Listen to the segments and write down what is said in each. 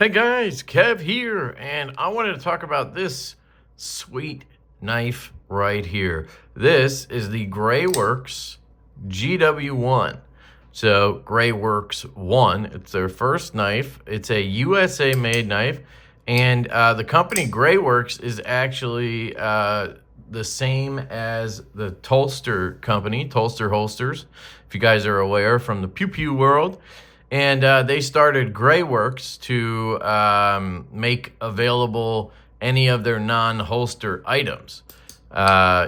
Hey guys, Kev here, and I wanted to talk about this sweet knife right here. This is the GreyWorks GW1. So GreyWorks 1, it's their first knife. It's a USA made knife, and the company GreyWorks is actually the same as the Tolster company, Tolster Holsters, if you guys are aware, from the Pew Pew world. And they started GreyWorks to make available any of their non-holster items.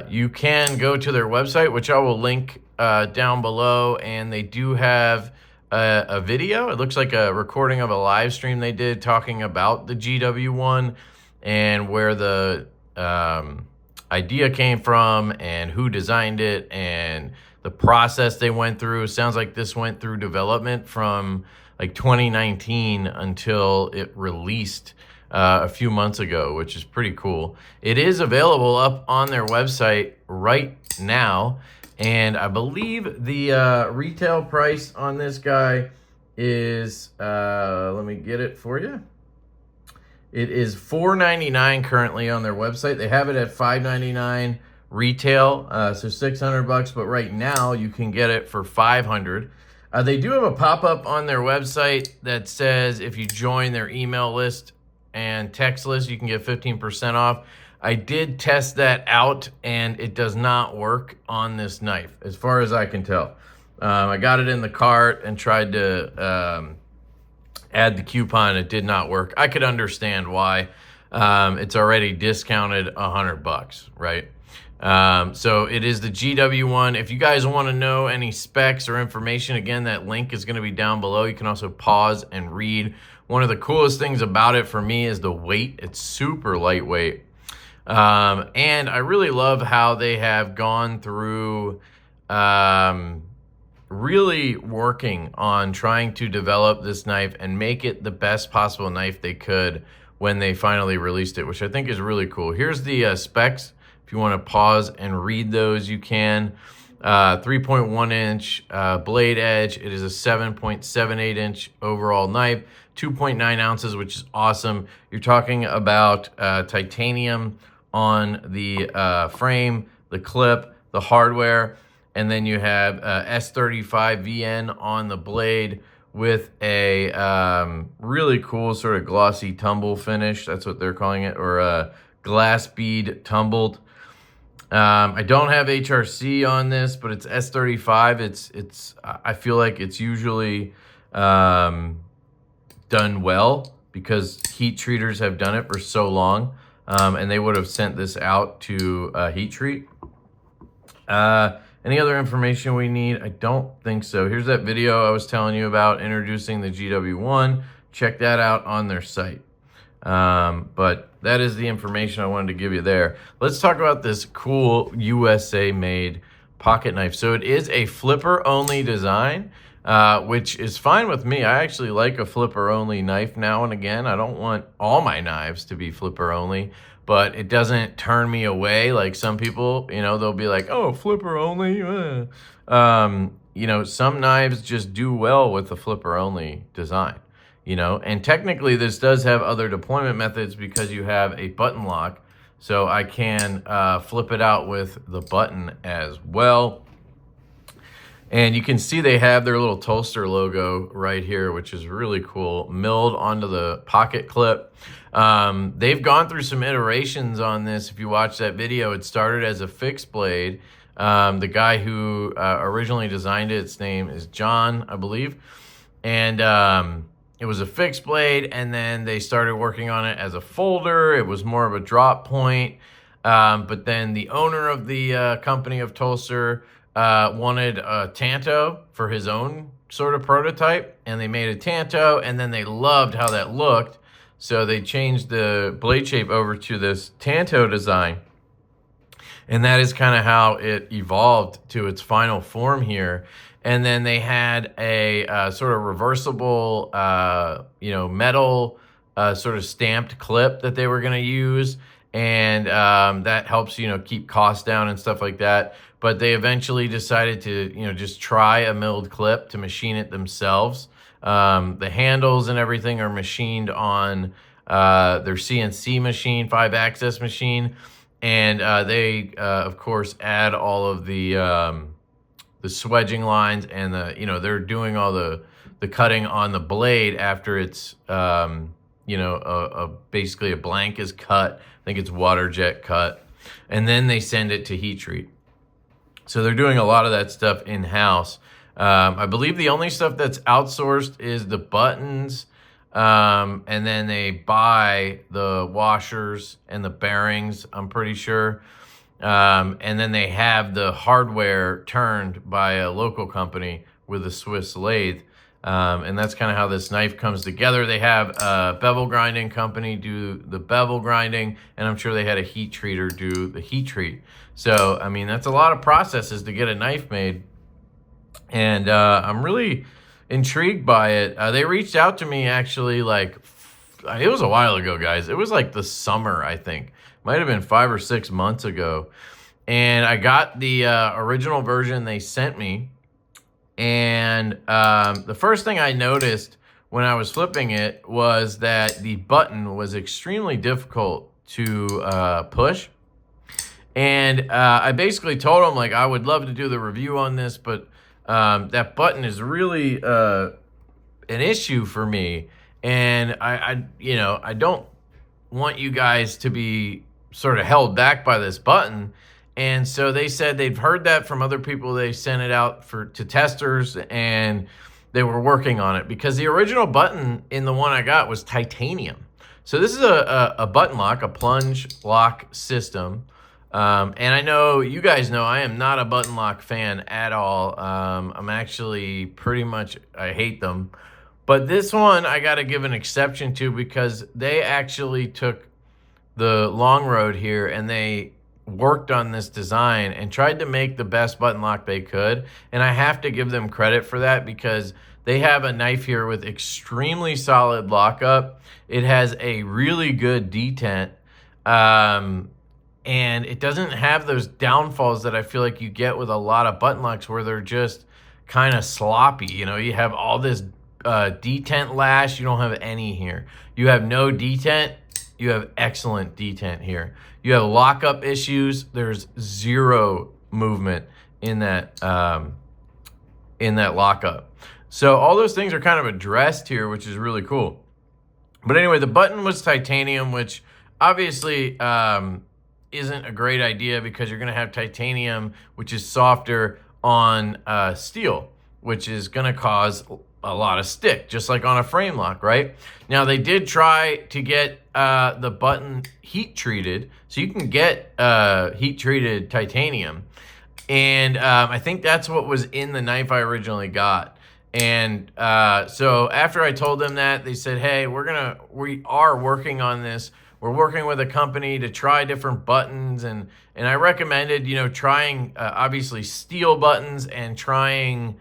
You can go to their website, which I will link down below, and they do have a video. It looks like a recording of a live stream they did talking about the GW1 and where the idea came from and who designed it and the process they went through. Sounds like this went through development from like 2019 until it released a few months ago, which is pretty cool. It is available up on their website right now, and I believe the retail price on this guy is, let me get it for you. It is $4.99 currently on their website. They have it at $5.99 retail, so $600, but right now you can get it for $500. They do have a pop-up on their website that says if you join their email list and text list, you can get 15% off. I did test that out, and it does not work on this knife, as far as I can tell. I got it in the cart and tried to add the coupon. It did not work. I could understand why. It's already discounted $100, right? So it is the GW1. If you guys want to know any specs or information, again, that link is going to be down below. You can also pause and read. One of the coolest things about it for me is the weight. It's super lightweight. And I really love how they have gone through really working on trying to develop this knife and make it the best possible knife they could when they finally released it, which I think is really cool. Here's the specs. If you want to pause and read those, you can. 3.1 inch blade edge. It is a 7.78 inch overall knife, 2.9 ounces, which is awesome. You're talking about titanium on the frame, the clip, the hardware, and then you have S35 VN on the blade with a really cool sort of glossy tumble finish. That's what they're calling it, or a glass bead tumbled. I don't have HRC on this, but it's S35. It's I feel like it's usually done well because heat treaters have done it for so long, and they would have sent this out to heat treat. Any other information we need? I don't think so. Here's that video I was telling you about introducing the GW1. Check that out on their site. But that is the information I wanted to give you there. Let's talk about this cool USA made pocket knife. So it is a flipper only design, which is fine with me. I actually like a flipper only knife now and again. I don't want all my knives to be flipper only, but it doesn't turn me away like some people. You know, they'll be like, oh, flipper only. You know, some knives just do well with the flipper only design. You know, and technically this does have other deployment methods because you have a button lock, so I can flip it out with the button as well. And you can see they have their little Tolster logo right here, which is really cool, milled onto the pocket clip. They've gone through some iterations on this. If you watch that video, it started as a fixed blade. The guy who originally designed it, its name is John, I believe, and it was a fixed blade, and then they started working on it as a folder. It was more of a drop point. But then the owner of the company of Tolster wanted a Tanto for his own sort of prototype, and they made a Tanto, and then they loved how that looked. So they changed the blade shape over to this Tanto design. And that is kind of how it evolved to its final form here. And then they had a sort of reversible, you know, metal sort of stamped clip that they were going to use. And that helps, you know, keep costs down and stuff like that. But they eventually decided to, you know, just try a milled clip to machine it themselves. The handles and everything are machined on their CNC machine, 5-axis machine. And they, of course, add all of the swedging lines, and they're doing all the cutting on the blade after it's, basically a blank is cut. I think it's water jet cut. And then they send it to heat treat. So they're doing a lot of that stuff in-house. I believe the only stuff that's outsourced is the buttons. And then they buy the washers and the bearings, I'm pretty sure. And then they have the hardware turned by a local company with a Swiss lathe. And that's kind of how this knife comes together. They have a bevel grinding company do the bevel grinding, and I'm sure they had a heat treater do the heat treat. So, I mean, that's a lot of processes to get a knife made. And I'm really intrigued by it. They reached out to me actually, like, it was a while ago, guys. It was like the summer, I think. Might have been 5 or 6 months ago. And I got the original version they sent me. And the first thing I noticed when I was flipping it was that the button was extremely difficult to push. And I basically told him, like, I would love to do the review on this, but that button is really an issue for me. And I don't want you guys to be sort of held back by this button. And so they said they've heard that from other people. They sent it out to testers, and they were working on it, because the original button in the one I got was titanium. So this is a button lock, a plunge lock system. And I know you guys know I am not a button lock fan at all. I'm actually pretty much, I hate them. But this one I got to give an exception to, because they actually took the long road here and they worked on this design and tried to make the best button lock they could. And I have to give them credit for that, because they have a knife here with extremely solid lockup. It has a really good detent. And it doesn't have those downfalls that I feel like you get with a lot of button locks, where they're just kind of sloppy. You know, you have all this detent lash. You don't have any here. You have no detent. You have excellent detent here. You have lockup issues. There's zero movement in that lockup. So all those things are kind of addressed here, which is really cool. But anyway, the button was titanium, which obviously isn't a great idea, because you're going to have titanium, which is softer, on steel, which is going to cause a lot of stick, just like on a frame lock, right? Now, they did try to get the button heat treated, so you can get heat treated titanium. And I think that's what was in the knife I originally got. And so after I told them that, they said, hey, we are working on this. We're working with a company to try different buttons. And I recommended, trying obviously steel buttons, and trying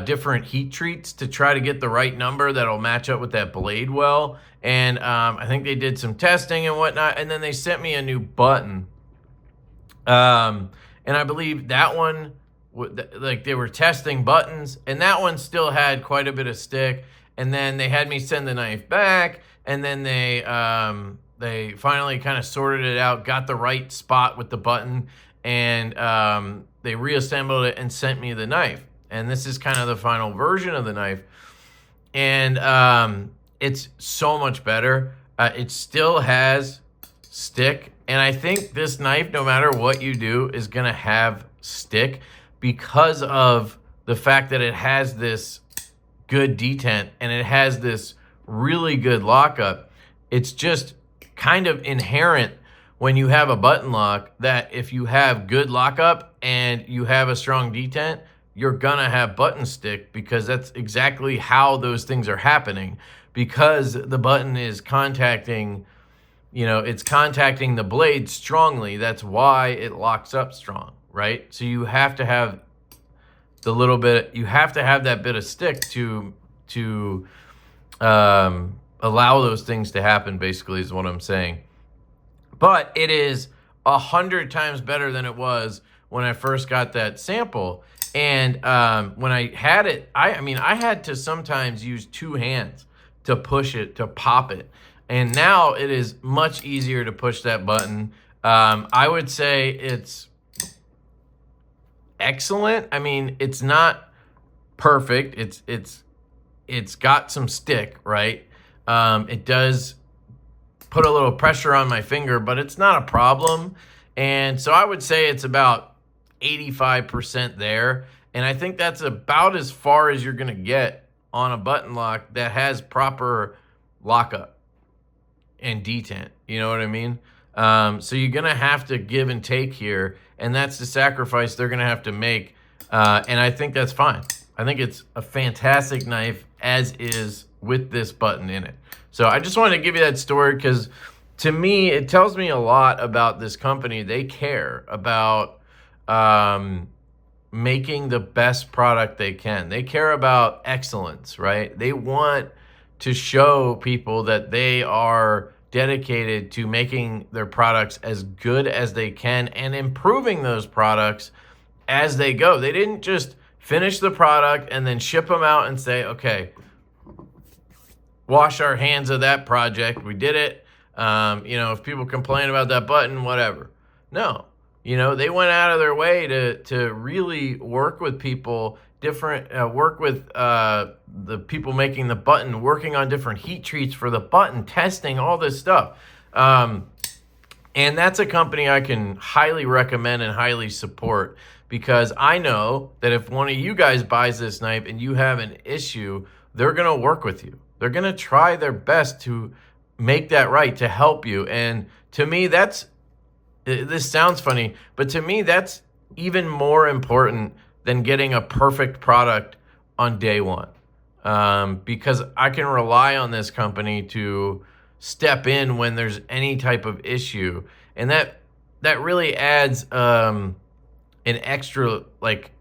different heat treats to try to get the right number that'll match up with that blade well. And I think they did some testing and whatnot, and then they sent me a new button. And I believe that one, like, they were testing buttons, and that one still had quite a bit of stick. And then they had me send the knife back, and then they finally kind of sorted it out, got the right spot with the button, and they reassembled it and sent me the knife. And this is kind of the final version of the knife. And it's so much better. It still has stick. And I think this knife, no matter what you do, is going to have stick, because of the fact that it has this good detent and it has this really good lockup. It's just kind of inherent when you have a button lock that if you have good lockup and you have a strong detent, you're gonna have button stick, because that's exactly how those things are happening. Because the button is contacting, it's contacting the blade strongly. That's why it locks up strong, right? So you have to have you have to have that bit of stick to allow those things to happen, basically, is what I'm saying. But it is 100 times better than it was when I first got that sample. And when I had it, I mean, I had to sometimes use 2 hands to push it, to pop it. And now it is much easier to push that button. I would say it's excellent. I mean, it's not perfect. It's got some stick, right? It does put a little pressure on my finger, but it's not a problem. And so I would say it's about 85% there. And I think that's about as far as you're going to get on a button lock that has proper lockup and detent. You know what I mean? So you're going to have to give and take here. And that's the sacrifice they're going to have to make. And I think that's fine. I think it's a fantastic knife as is with this button in it. So I just wanted to give you that story because to me, it tells me a lot about this company. They care about making the best product they can. They care about excellence, right? They want to show people that they are dedicated to making their products as good as they can and improving those products as they go. They didn't just finish the product and then ship them out and say, okay, wash our hands of that project. We did it. You know, if people complain about that button, whatever. No, you know, they went out of their way to really work with people, work with the people making the button, working on different heat treats for the button, testing all this stuff. And that's a company I can highly recommend and highly support because I know that if one of you guys buys this knife and you have an issue, they're going to work with you. They're going to try their best to make that right, to help you. And to me, this sounds funny, but to me, that's even more important than getting a perfect product on day one. Because I can rely on this company to step in when there's any type of issue. And that really adds an extra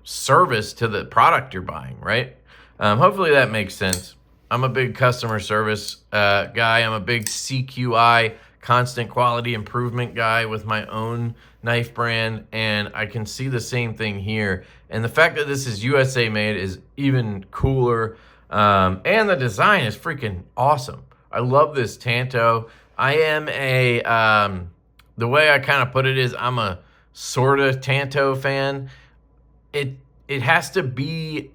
service to the product you're buying, right? Hopefully that makes sense. I'm a big customer service guy. I'm a big CQI, constant quality improvement guy with my own knife brand, and I can see the same thing here. And the fact that this is USA made is even cooler, and the design is freaking awesome. I love this Tanto. I am the way I kind of put it is I'm a sort of Tanto fan. It has to be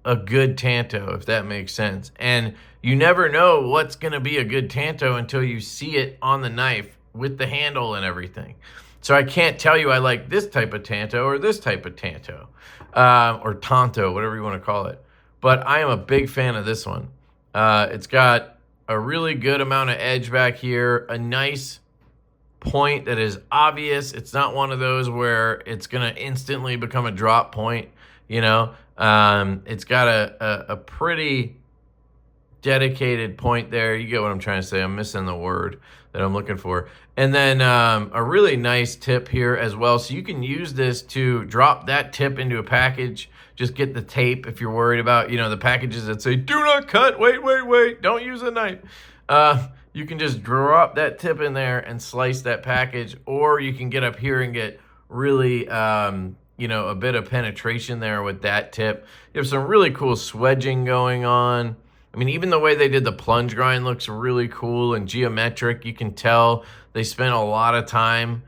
a good Tanto, if that makes sense. And you never know what's going to be a good Tanto until you see it on the knife with the handle and everything. So I can't tell you I like this type of Tanto or this type of Tanto, or Tanto, whatever you want to call it. But I am a big fan of this one. It's got a really good amount of edge back here, a nice point that is obvious. It's not one of those where it's going to instantly become a drop point, you know. It's got a pretty dedicated point there. You get what I'm trying to say. I'm missing the word that I'm looking for. And then a really nice tip here as well. So you can use this to drop that tip into a package. Just get the tape if you're worried about, you know, the packages that say, do not cut, wait, don't use a knife. You can just drop that tip in there and slice that package, or you can get up here and get really, you know, a bit of penetration there with that tip. You have some really cool swedging going on. I mean, even the way they did the plunge grind looks really cool and geometric. You can tell they spent a lot of time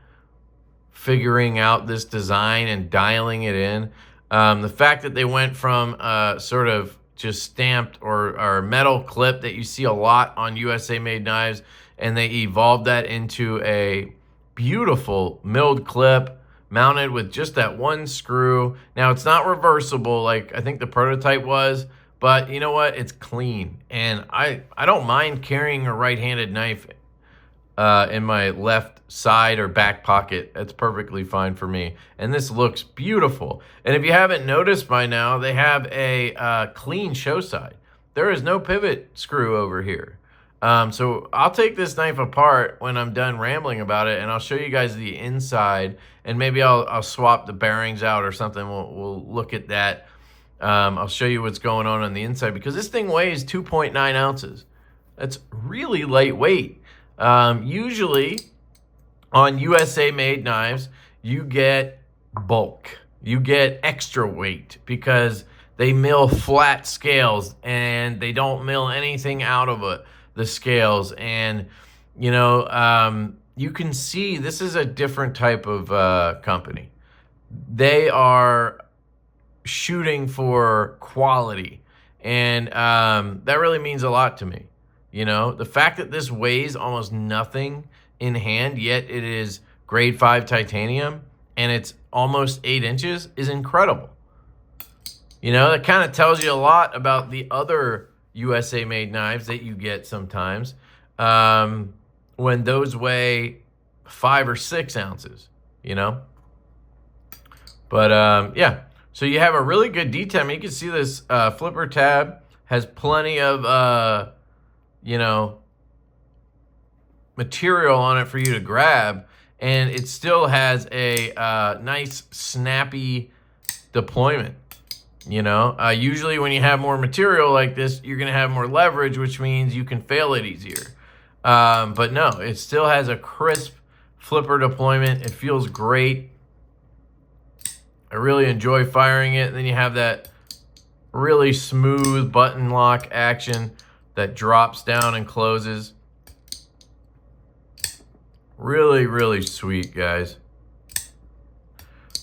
figuring out this design and dialing it in. The fact that they went from sort of just stamped or metal clip that you see a lot on USA made knives, and they evolved that into a beautiful milled clip mounted with just that one screw. Now, it's not reversible like I think the prototype was, but you know what? It's clean. And I don't mind carrying a right-handed knife in my left side or back pocket. That's perfectly fine for me. And this looks beautiful. And if you haven't noticed by now, they have a clean show side. There is no pivot screw over here. So I'll take this knife apart when I'm done rambling about it, and I'll show you guys the inside, and maybe I'll swap the bearings out or something. We'll look at that. I'll show you what's going on the inside, because this thing weighs 2.9 ounces. That's really lightweight. Usually on USA made knives, you get bulk. You get extra weight because they mill flat scales and they don't mill anything out of the scales. And, you know, you can see this is a different type of company. They are shooting for quality. And that really means a lot to me. You know, the fact that this weighs almost nothing in hand, yet it is grade 5 titanium and it's almost 8 inches is incredible. You know, that kind of tells you a lot about the other USA made knives that you get sometimes when those weigh 5 or 6 ounces, you know. But yeah, so you have a really good detail. I mean, you can see this flipper tab has plenty of, you know, material on it for you to grab. And it still has a nice, snappy deployment. You know, usually when you have more material like this, you're going to have more leverage, which means you can fail it easier. But no, it still has a crisp flipper deployment. It feels great. I really enjoy firing it. And then you have that really smooth button lock action that drops down and closes. Really, really sweet, guys.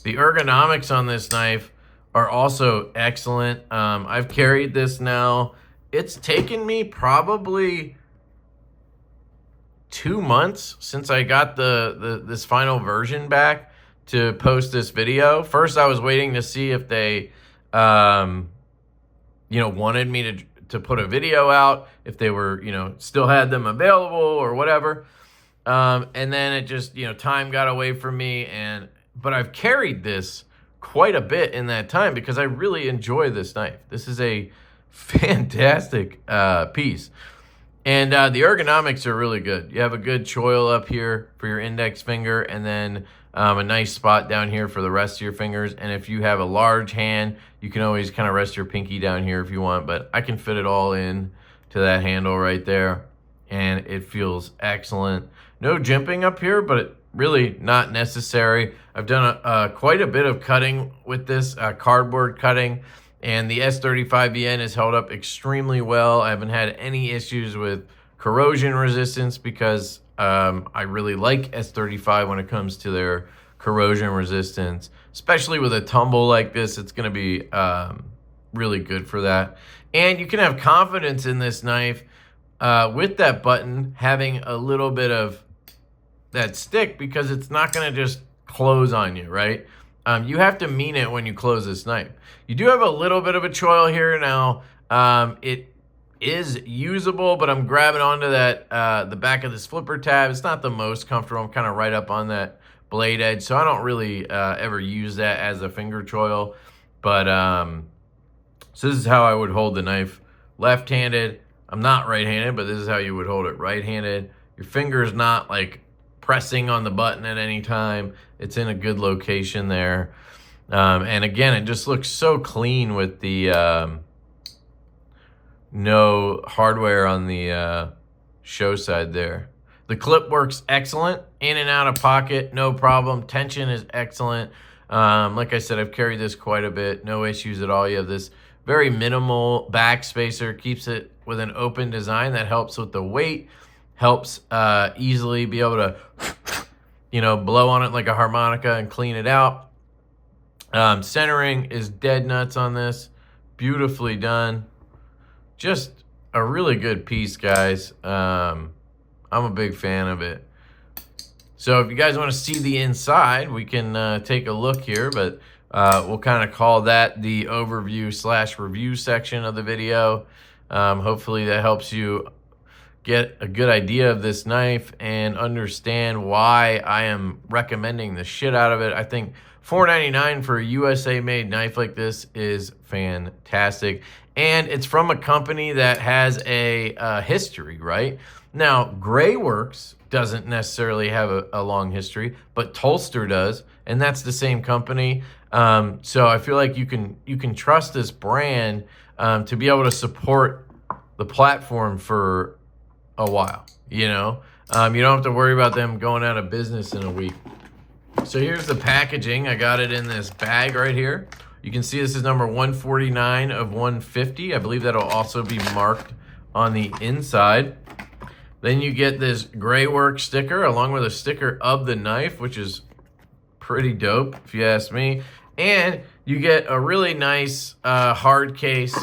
The ergonomics on this knife are also excellent. I've carried this now. It's taken me probably 2 months since I got this final version back to post this video. First, I was waiting to see if they, you know, wanted me to put a video out, if they were, you know, still had them available or whatever. And then it just, you know, time got away from me. But I've carried this quite a bit in that time because I really enjoy this knife. This is a fantastic piece. And the ergonomics are really good. You have a good choil up here for your index finger, and then a nice spot down here for the rest of your fingers. And if you have a large hand, you can always kind of rest your pinky down here if you want, but I can fit it all in to that handle right there. And it feels excellent. No jimping up here, but it really not necessary. I've done quite a bit of cutting with this, cardboard cutting, and the S35VN has held up extremely well. I haven't had any issues with corrosion resistance because I really like S35 when it comes to their corrosion resistance. Especially with a tumble like this, it's going to be really good for that. And you can have confidence in this knife with that button having a little bit of that stick, because it's not going to just close on you, right? You have to mean it when you close this knife. You do have a little bit of a choil here now. It is usable, but I'm grabbing onto that the back of this flipper tab. It's not the most comfortable. I'm kind of right up on that blade edge, so I don't really ever use that as a finger choil. But so this is how I would hold the knife left-handed. I'm not right-handed, but this is how you would hold it right-handed. Your finger is not like pressing on the button at any time. It's in a good location there. And again, it just looks so clean with the no hardware on the show side there. The clip works excellent. In and out of pocket, no problem. Tension is excellent. Like I said, I've carried this quite a bit. No issues at all. You have this very minimal back spacer. Keeps it with an open design that helps with the weight. Helps easily be able to, you know, blow on it like a harmonica and clean it out. Centering is dead nuts on this. Beautifully done. Just a really good piece, guys. I'm a big fan of it. So if you guys want to see the inside, we can take a look here, but we'll kind of call that the overview/review section of the video. Hopefully that helps you get a good idea of this knife and understand why I am recommending the shit out of it. I think $4.99 for a USA made knife like this is fantastic. And it's from a company that has a history, right? Now, GreyWorks doesn't necessarily have a long history, but Tolster does, and that's the same company. So I feel like you can trust this brand to be able to support the platform for a while, you know? You don't have to worry about them going out of business in a week. So here's the packaging. I got it in this bag right here. You can see this is number 149 of 150. I believe that'll also be marked on the inside. Then you get this GreyWorks sticker along with a sticker of the knife, which is pretty dope if you ask me. And you get a really nice hard case,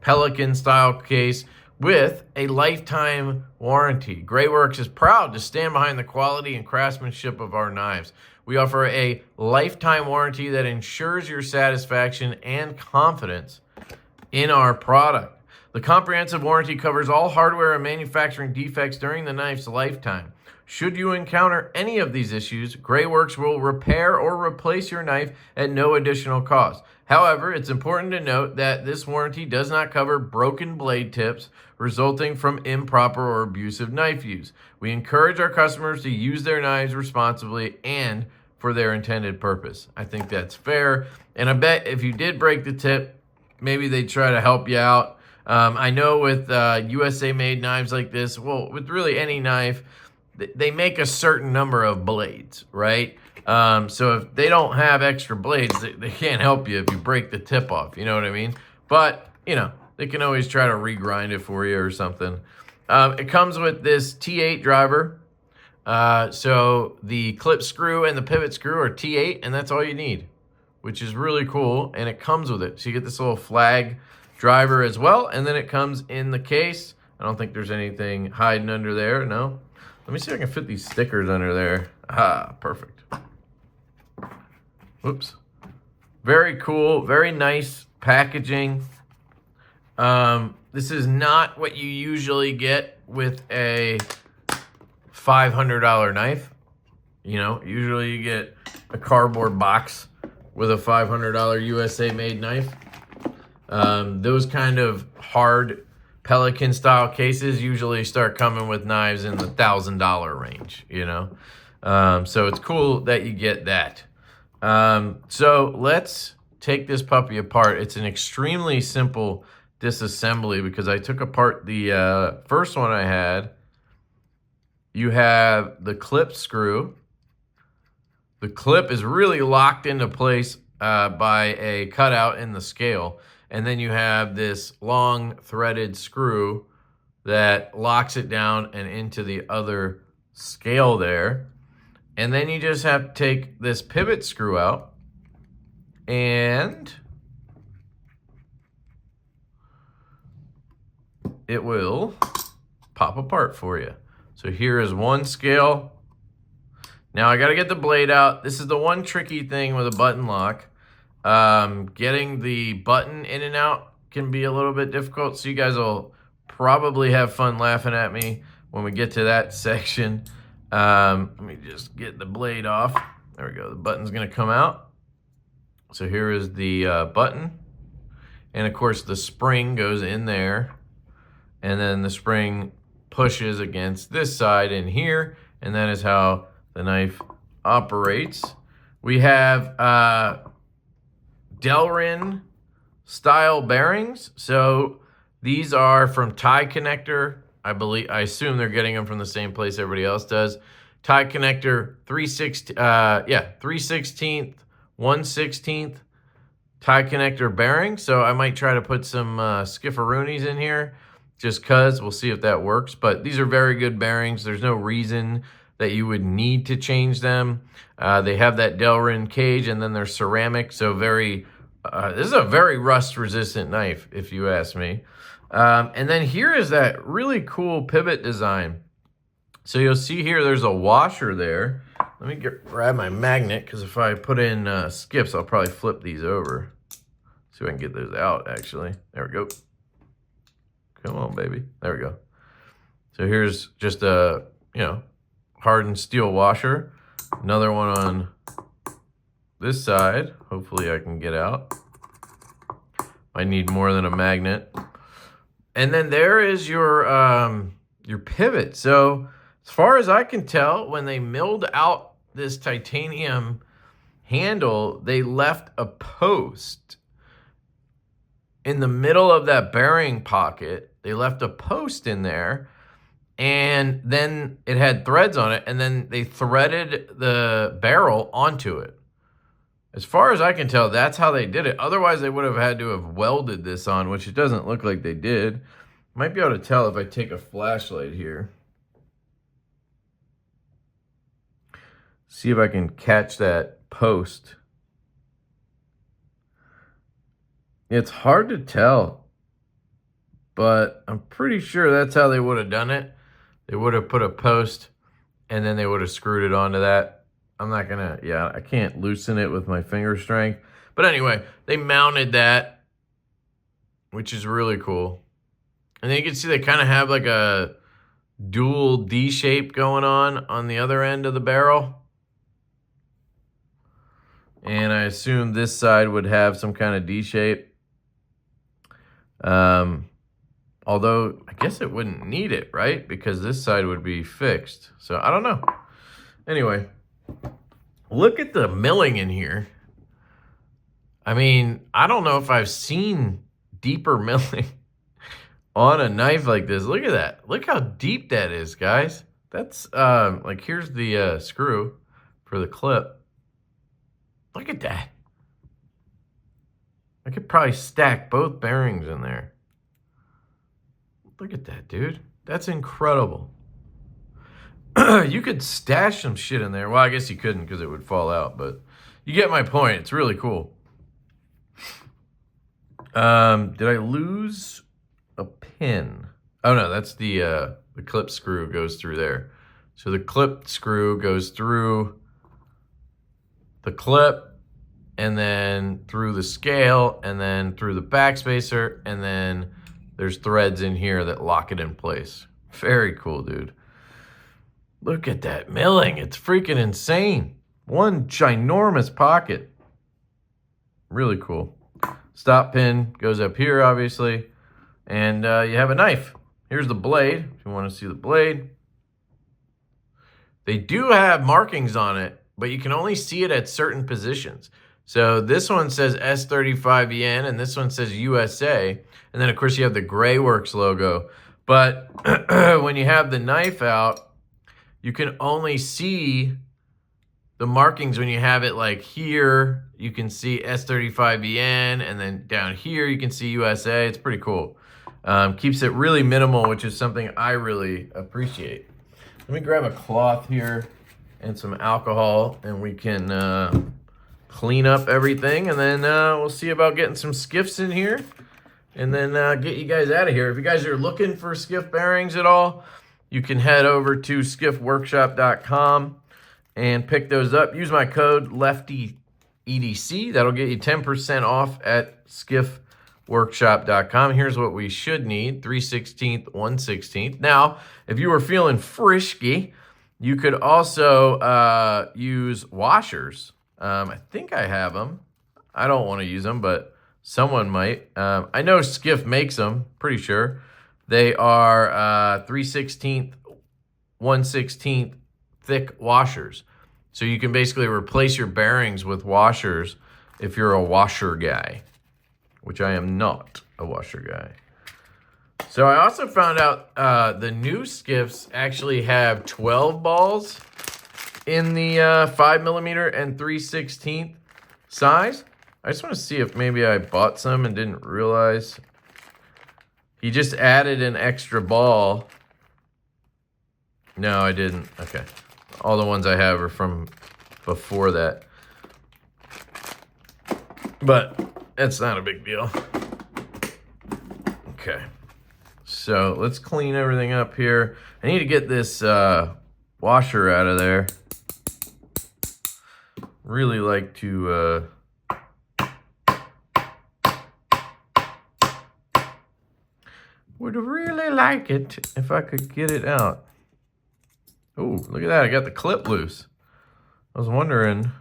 Pelican style case with a lifetime warranty. GreyWorks is proud to stand behind the quality and craftsmanship of our knives. We offer a lifetime warranty that ensures your satisfaction and confidence in our product. The comprehensive warranty covers all hardware and manufacturing defects during the knife's lifetime. Should you encounter any of these issues, GreyWorks will repair or replace your knife at no additional cost. However, it's important to note that this warranty does not cover broken blade tips resulting from improper or abusive knife use. We encourage our customers to use their knives responsibly and for their intended purpose. I think that's fair. And I bet if you did break the tip, maybe they'd try to help you out. I know with USA-made knives like this, well, with really any knife, they make a certain number of blades, right? So if they don't have extra blades, they can't help you if you break the tip off, you know what I mean? But, you know, they can always try to regrind it for you or something. It comes with this T8 driver. So the clip screw and the pivot screw are T8, and that's all you need, which is really cool. And it comes with it. So you get this little flag driver as well, and then it comes in the case. I don't think there's anything hiding under there, no. Let me see if I can fit these stickers under there. Ah, perfect. Whoops. Very cool, very nice packaging. This is not what you usually get with a $500 knife. You know, usually you get a cardboard box with a $500 USA-made knife. Those kind of hard Pelican style cases usually start coming with knives in the $1,000 range, you know? So it's cool that you get that. So let's take this puppy apart. It's an extremely simple disassembly because I took apart the first one I had. You have the clip screw. The clip is really locked into place by a cutout in the scale. And then you have this long threaded screw that locks it down and into the other scale there. And then you just have to take this pivot screw out and it will pop apart for you. So here is one scale. Now I got to get the blade out. This is the one tricky thing with a button lock. Getting the button in and out can be a little bit difficult, so you guys will probably have fun laughing at me when we get to that section. Let me just get the blade off. There we go. The button's going to come out. So here is the button. And of course the spring goes in there. And then the spring pushes against this side in here. And that is how the knife operates. We have Delrin style bearings. So these are from Tie Connector. I assume they're getting them from the same place everybody else does. Tie Connector 3/16, 1/16 tie connector bearing. So I might try to put some skifferoonies in here just cause. We'll see if that works. But these are very good bearings. There's no reason that you would need to change them. They have that Delrin cage and then they're ceramic. So this is a very rust resistant knife if you ask me. And then here is that really cool pivot design. So you'll see here there's a washer there. Let me grab my magnet because if I put in skips, I'll probably flip these over. See if I can get those out actually. There we go. Come on, baby. There we go. So here's just a, hardened steel washer. Another one on this side. Hopefully I can get out. I need more than a magnet. And then there is your pivot. So as far as I can tell, when they milled out this titanium handle, they left a post in the middle of that bearing pocket. They left a post in there. and then it had threads on it, and then they threaded the barrel onto it. As far as I can tell, that's how they did it. Otherwise, they would have had to have welded this on, which it doesn't look like they did. Might be able to tell if I take a flashlight here. See if I can catch that post. It's hard to tell, but I'm pretty sure that's how they would have done it. They would have put a post and then they would have screwed it onto that. I'm not gonna, yeah, I can't loosen it with my finger strength. But anyway, they mounted that, which is really cool. And then you can see they kind of have like a dual D shape going on the other end of the barrel. And I assume this side would have some kind of D shape. Although I guess it wouldn't need it, right? Because this side would be fixed. So I don't know. Anyway, look at the milling in here. I mean, I don't know if I've seen deeper milling on a knife like this. Look at that. Look how deep that is, guys. That's like, here's the screw for the clip. Look at that. I could probably stack both bearings in there. Look at that, dude. That's incredible. You could stash some shit in there. Well, I guess you couldn't because it would fall out, but you get my point. It's really cool. Did I lose a pin? Oh, no, that's the clip screw goes through there. So the clip screw goes through the clip, and then through the scale, and then through the backspacer, and then there's threads in here that lock it in place. Very cool, dude. Look at that milling. It's freaking insane. One ginormous pocket. Really cool. Stop pin goes up here, obviously. And you have a knife. Here's the blade, if you want to see the blade. They do have markings on it, but you can only see it at certain positions. So this one says S35EN, and this one says USA. And then, of course, you have the GreyWorks logo. But when you have the knife out, you can only see the markings when you have it like here. You can see S35EN, and then down here you can see USA. It's pretty cool. Keeps it really minimal, which is something I really appreciate. Let me grab a cloth here and some alcohol, and we can clean up everything, and then we'll see about getting some skiffs in here, and then get you guys out of here. If you guys are looking for skiff bearings at all, you can head over to skiffworkshop.com and pick those up. Use my code LeftyEDC. That'll get you 10% off at skiffworkshop.com. Here's what we should need: 3/16, 1/16. Now, if you were feeling frisky, you could also use washers. I think I have them. I don't want to use them, but someone might. I know Skiff makes them, pretty sure. They are 3/16, 1/16 thick washers. So you can basically replace your bearings with washers if you're a washer guy, which I am not a washer guy. So I also found out the new skiffs actually have 12 balls in the 5mm and 3/16 size. I just want to see if maybe I bought some and didn't realize. He just added an extra ball. No, I didn't. Okay. All the ones I have are from before that. But it's not a big deal. Okay. So let's clean everything up here. I need to get this washer out of there. Really like to would really like it if I could get it out. Oh, look at that. I got the clip loose. I was wondering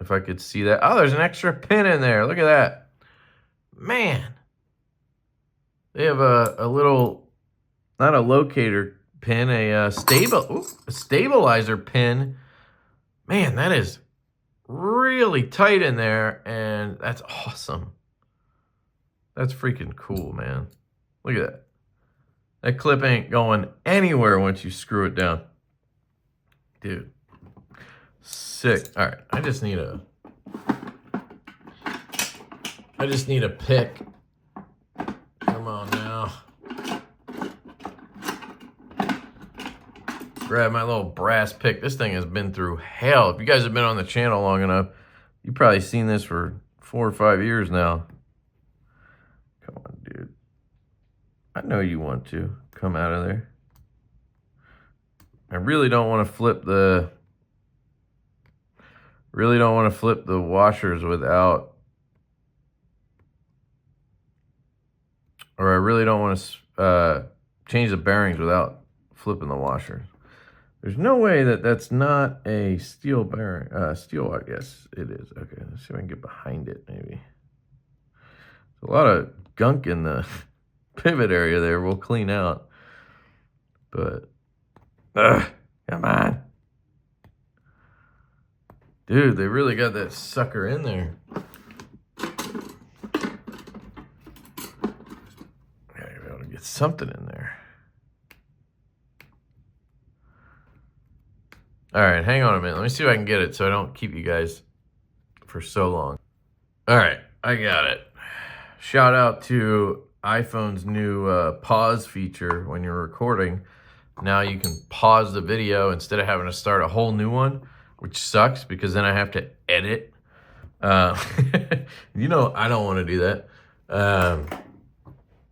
if I could see that. Oh, there's an extra pin in there. Look at that. Man. They have a little, not a locator pin, a stabilizer pin. Man, that is really tight in there, and that's awesome. That's freaking cool, man. Look at that. That clip ain't going anywhere once you screw it down. Dude. Sick. All right, I just need a pick. Come on now. Grab my little brass pick. This thing has been through hell. If you guys have been on the channel long enough, you've probably seen this for 4 or 5 years now. Come on, dude. I know you want to come out of there. I really don't want to flip the washers without, or I really don't want to change the bearings without flipping the washers. There's no way that that's not a steel bearing. Steel, I guess it is. Okay, let's see if I can get behind it, maybe. There's a lot of gunk in the pivot area there. We'll clean out. But, come on. Dude, they really got that sucker in there. Gotta be able to get something in there. All right, hang on a minute. Let me see if I can get it so I don't keep you guys for so long. All right, I got it. Shout out to iPhone's new pause feature when you're recording. Now you can pause the video instead of having to start a whole new one, which sucks because then I have to edit. You know, I don't want to do that.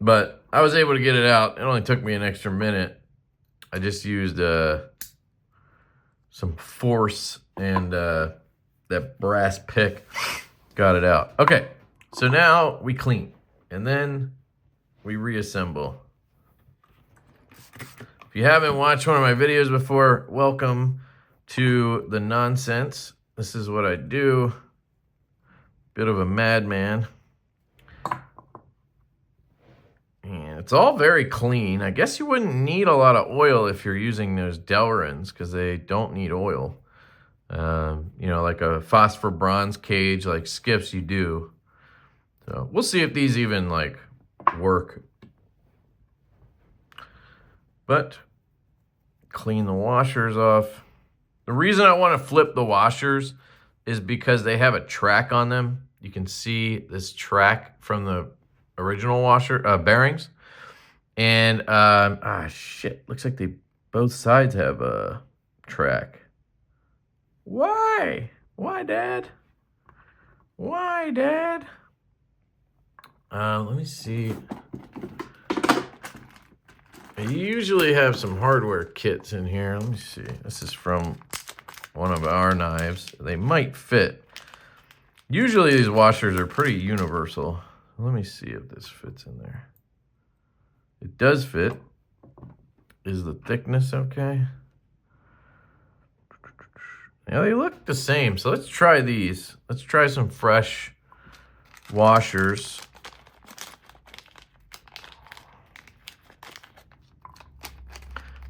But I was able to get it out. It only took me an extra minute. I just used some force and that brass pick got it out. Okay, so now we clean and then we reassemble. If you haven't watched one of my videos before, welcome to the nonsense. This is what I do. Bit of a madman. And it's all very clean. I guess you wouldn't need a lot of oil if you're using those Delrins because they don't need oil. You know, like a phosphor bronze cage, like skiffs, you do. So we'll see if these even like work. But clean the washers off. The reason I want to flip the washers is because they have a track on them. You can see this track from the original washer bearings. And shit, looks like they both sides have a track. Why? Why, Dad? Why, Dad? Let me see. I usually have some hardware kits in here. Let me see. This is from one of our knives. They might fit. Usually these washers are pretty universal. Let me see if this fits in there. It does fit. Is the thickness okay? Yeah, they look the same. So let's try these. Let's try some fresh washers.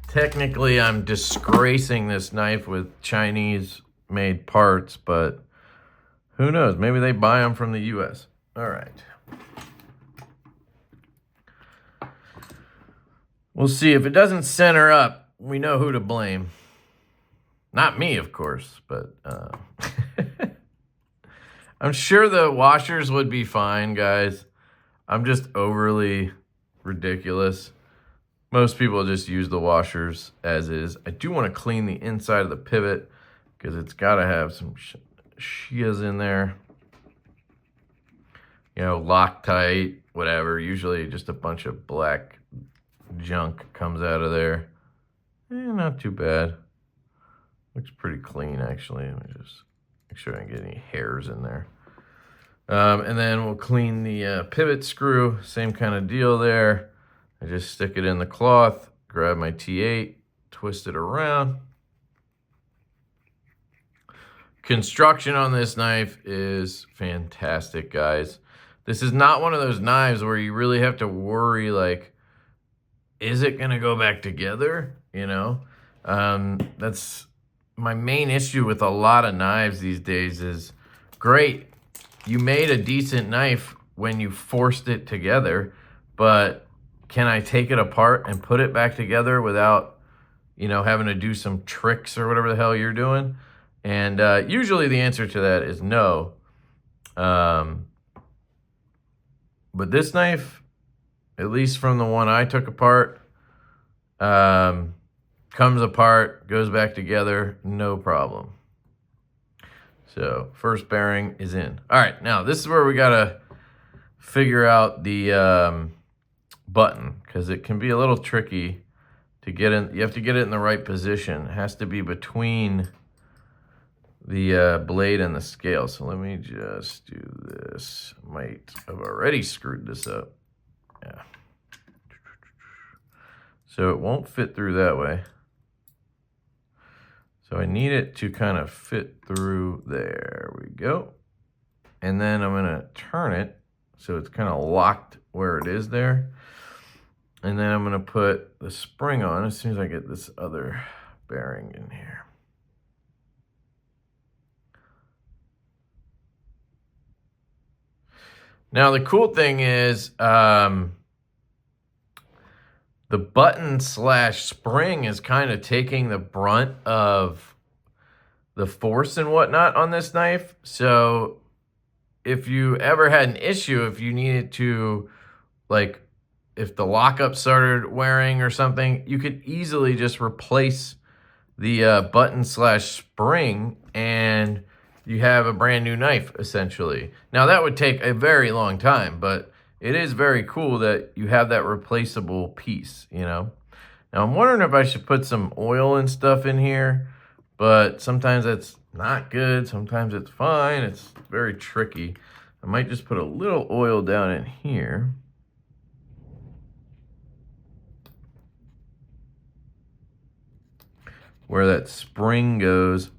Technically, I'm disgracing this knife with Chinese-made parts, but who knows? Maybe they buy them from the U.S. All right. We'll see. If it doesn't center up, we know who to blame. Not me, of course, but I'm sure the washers would be fine, guys. I'm just overly ridiculous. Most people just use the washers as is. I do want to clean the inside of the pivot because it's got to have some shias in there. You know, Loctite, whatever. Usually just a bunch of black junk comes out of there. Not too bad. Looks pretty clean, actually. Let me just make sure I don't get any hairs in there. And then we'll clean the pivot screw. Same kind of deal there. I just stick it in the cloth, grab my T8, twist it around. Construction on this knife is fantastic, guys. This is not one of those knives where you really have to worry, like, is it going to go back together? You know, that's my main issue with a lot of knives these days is, great, you made a decent knife when you forced it together, but can I take it apart and put it back together without, you know, having to do some tricks or whatever the hell you're doing? And usually the answer to that is no. But this knife, at least from the one I took apart, comes apart, goes back together, no problem. So first bearing is in. All right, now this is where we gotta figure out the button, because it can be a little tricky to get in. You have to get it in the right position. It has to be between the blade and the scale. So let me just do this. Might have already screwed this up. Yeah. So it won't fit through that way. So I need it to kind of fit through. There we go. And then I'm gonna turn it so it's kind of locked where it is there. And then I'm gonna put the spring on as soon as I get this other bearing in here. Now the cool thing is the button slash spring is kind of taking the brunt of the force and whatnot on this knife. So if you ever had an issue, if you needed to, like, if the lockup started wearing or something, you could easily just replace the button slash spring and you have a brand new knife, essentially. Now that would take a very long time, but it is very cool that you have that replaceable piece, you know? Now I'm wondering if I should put some oil and stuff in here, but sometimes that's not good. Sometimes it's fine. It's very tricky. I might just put a little oil down in here. Where that spring goes.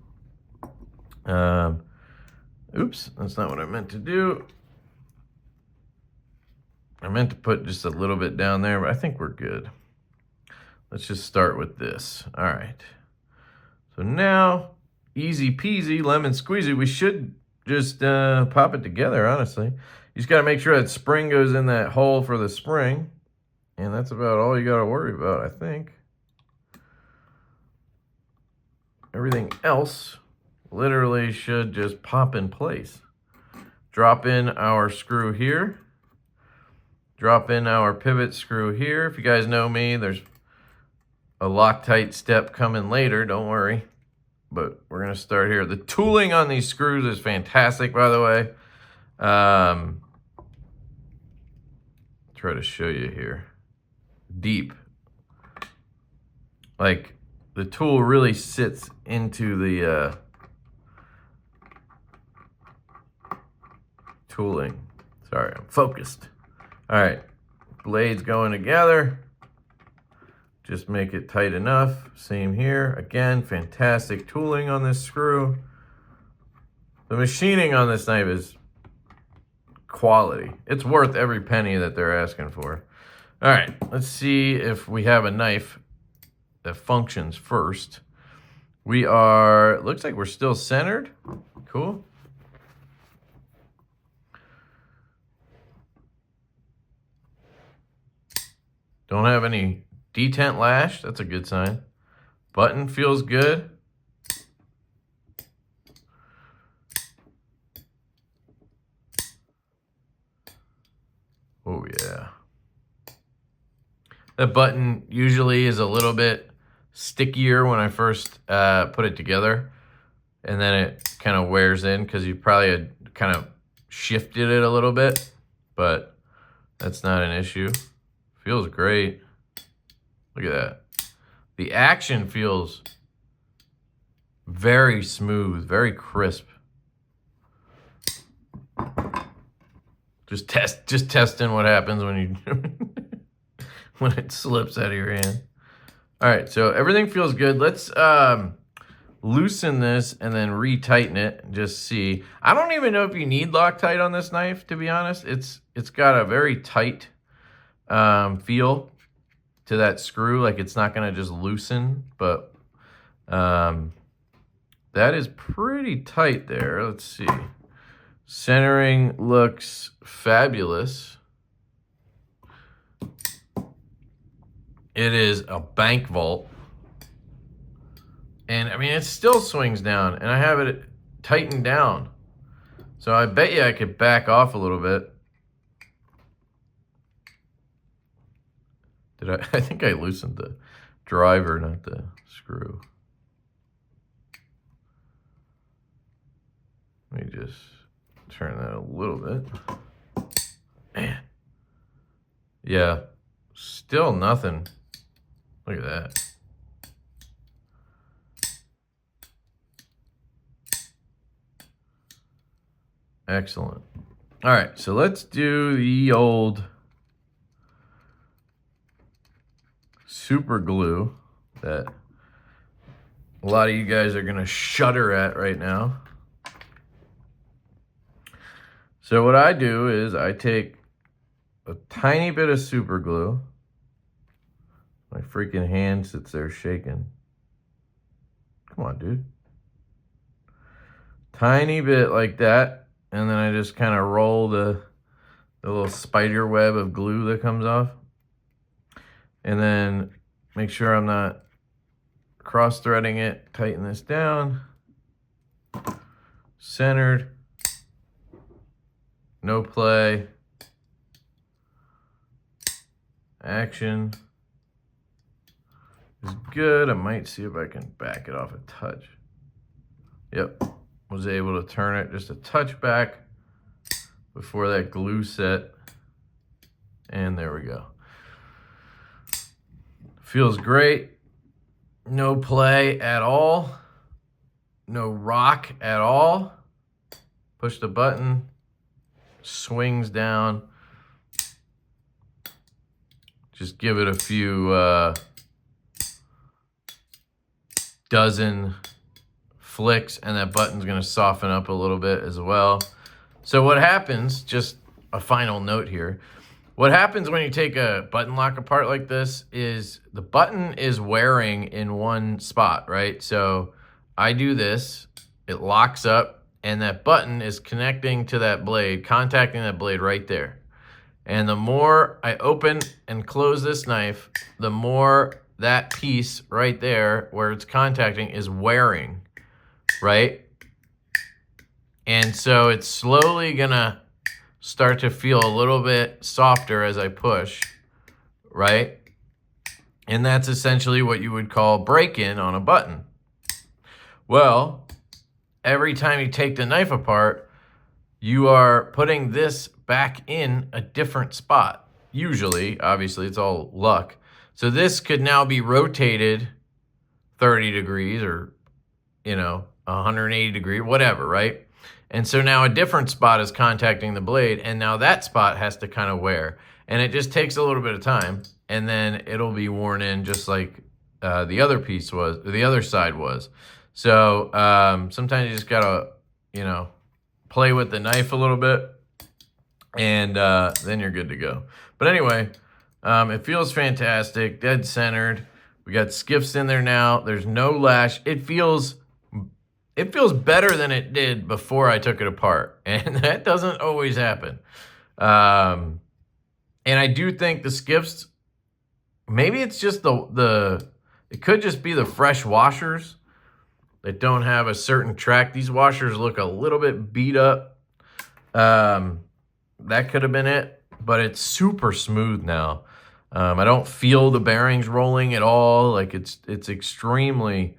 Oops, that's not what I meant to do. I meant to put just a little bit down there, but I think we're good. Let's just start with this. All right. So now, easy peasy, lemon squeezy. We should just pop it together, honestly. You just got to make sure that spring goes in that hole for the spring. And that's about all you got to worry about, I think. Everything else literally should just pop in place. Drop in our screw here. Drop in our pivot screw here. If you guys know me, there's a Loctite step coming later, don't worry. But we're gonna start here. The tooling on these screws is fantastic, by the way. Try to show you here. Deep. Like, the tool really sits into the tooling. Sorry, I'm focused. All right, blades going together. Just make it tight enough. Same here. Again, fantastic tooling on this screw. The machining on this knife is quality. It's worth every penny that they're asking for. All right, let's see if we have a knife that functions first. We are, looks like we're still centered. Cool. Don't have any detent lash. That's a good sign. Button feels good. Oh yeah. That button usually is a little bit stickier when I first put it together, and then it kind of wears in because you probably had kind of shifted it a little bit, but that's not an issue. Feels great. Look at that. The action feels very smooth, very crisp. Just testing what happens when you when it slips out of your hand. All right, so everything feels good. Let's loosen this and then retighten it and just see. I don't even know if you need Loctite on this knife, to be honest. It's got a very tight feel to that screw. Like, it's not gonna just loosen, but that is pretty tight there. Let's see. Centering looks fabulous. It is a bank vault. And I mean, it still swings down, and I have it tightened down. So I bet you I could back off a little bit. I think I loosened the driver, not the screw. Let me just turn that a little bit. Man. Yeah, still nothing. Look at that. Excellent. All right, so let's do the old super glue that a lot of you guys are gonna shudder at right now. So what I do is I take a tiny bit of super glue. My freaking hand sits there shaking. Come on, dude. Tiny bit like that. And then I just kind of roll the little spider web of glue that comes off. And then make sure I'm not cross-threading it. Tighten this down. Centered. No play. Action. Is good. I might see if I can back it off a touch. Yep. Was able to turn it just a touch back before that glue set. And there we go. Feels great. No play at all. No rock at all. Push the button. Swings down. Just give it a few dozen flicks, and that button's going to soften up a little bit as well. So what happens, just a final note here, what happens when you take a button lock apart like this is the button is wearing in one spot, right? So I do this, it locks up, and that button is connecting to that blade, contacting that blade right there. And the more I open and close this knife, the more that piece right there where it's contacting is wearing. Right? And so it's slowly gonna start to feel a little bit softer as I push, right? And that's essentially what you would call break-in on a button. Well, every time you take the knife apart, you are putting this back in a different spot. Usually, obviously, it's all luck. So this could now be rotated 30 degrees or, 180 degree, whatever, right? And so now a different spot is contacting the blade, and now that spot has to kind of wear. And it just takes a little bit of time, and then it'll be worn in just like the other piece was, or the other side was. So sometimes you just gotta, play with the knife a little bit, and then you're good to go. But anyway, it feels fantastic, dead centered. We got skiffs in there now. There's no lash. It feels better than it did before I took it apart, and that doesn't always happen. And I do think the skiffs, maybe it's just it could just be the fresh washers that don't have a certain track. These washers look a little bit beat up. That could have been it, but it's super smooth now. I don't feel the bearings rolling at all. Like it's extremely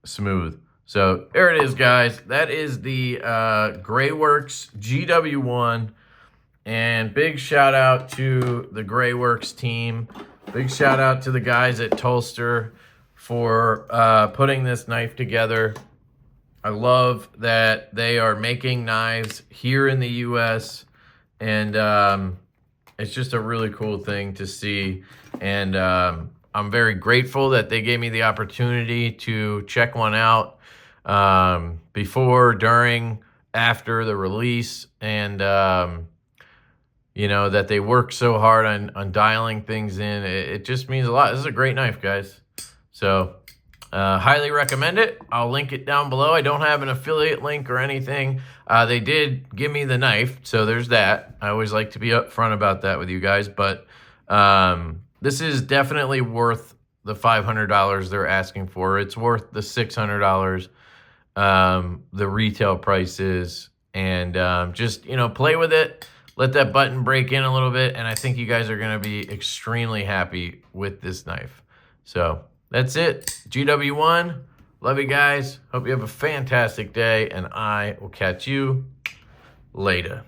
smooth. So there it is, guys. That is the GreyWorks GW1. And big shout out to the GreyWorks team. Big shout out to the guys at Tulster for putting this knife together. I love that they are making knives here in the US, and it's just a really cool thing to see. And I'm very grateful that they gave me the opportunity to check one out before, during, after the release, and that they work so hard on dialing things in. It just means a lot. This is a great knife, guys. So highly recommend it. I'll link it down below. I don't have an affiliate link or anything. They did give me the knife, so there's that. I always like to be upfront about that with you guys. But this is definitely worth the $500 they're asking for. It's worth the $600, the retail price is. And just, you know, play with it. Let that button break in a little bit. And I think you guys are going to be extremely happy with this knife. So that's it. GW1. Love you guys. Hope you have a fantastic day. And I will catch you later.